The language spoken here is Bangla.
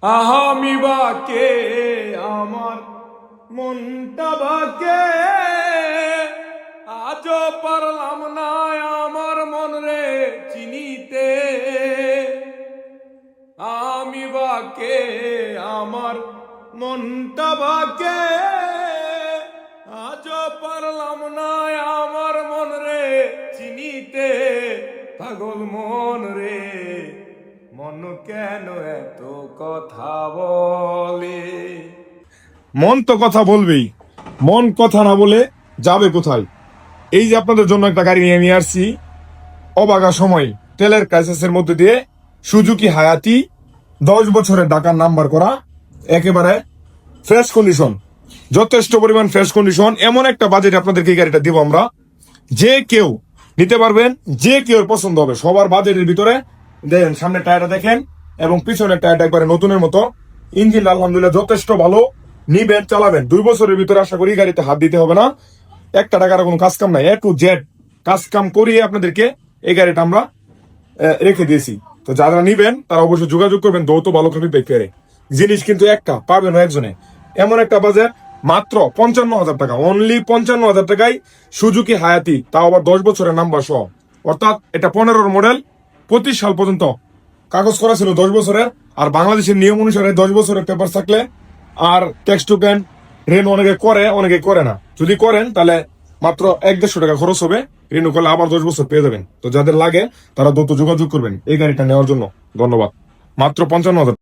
আমি বাকে আমার মনটা বাকে, আজও পারলাম না আমার মন রে চিনিতে। আমি বাকে আমার মনটা বাকে, আজও পারলাম না আমার মন রে চিনিতে। পাগল মন রে, মন কেন এত কথা বলে? মন তো কথা বলবেই, মন কথা না বলে যাবে কোথায়? এই যে আপনাদের জন্য একটা গাড়ি নিয়ে আসছি, অবাগা সময় তেলের ক্রাইসিসের মধ্যে দিয়ে সুজুকি হায়াতি 10 বছরের ঢাকার নাম্বার করা, একেবারে ফ্রেশ কন্ডিশন, যথেষ্ট পরিমাণ ফ্রেশ কন্ডিশন। এমন একটা বাজেট আপনাদেরকে এই গাড়িটা দিব আমরা, যে কেউ নিতে পারবেন, যে কেউ পছন্দ হবে। সবার বাজেটের ভিতরে দেখেন, সামনে টায়ারটা দেখেন এবং পিছনের টায়ারটা একবারে নতুনের মতো। ইঞ্জিন আলহামদুলিল্লাহ যথেষ্ট ভালো। নিবেন, চালাবেন, 2 বছরের ভিতরে আশা করি গাড়িতে হাত দিতে হবে না। একটা টাকার কোনো কাজ কাম নাই, A to Z কাজ কাম করিয়ে আপনাদেরকে এই গাড়িটা আমরা রেখে দিয়েছি। তো যারা নিবেন তারা অবশ্যই যোগাযোগ করবেন দৌত ভালো কপি পেপারে। জিনিস কিন্তু একটা পাবেন একজনে। এমন একটা বাজার, মাত্র 55,000 টাকা, অনলি 55,000 টাকায় সুজুকি হায়াতি, তাও আবার 10 বছরের নাম্বার সহ। অর্থাৎ এটা 15-র মডেল, 25 সাল পর্যন্ত কাগজ করা ছিল 10 বছরের। আর বাংলাদেশের নিয়ম অনুসারে 10 বছরের পেপার থাকলে আর ট্যাক্স টু পেন রেনু অনেকে করে, অনেকে করে না। যদি করেন তাহলে মাত্র 1-150 টাকা খরচ হবে, রিনিউ করলে আবার 10 বছর পেয়ে যাবেন। তো যাদের লাগে তারা দ্রুত যোগাযোগ করবেন এই গাড়িটা নেওয়ার জন্য। ধন্যবাদ। মাত্র 55,000।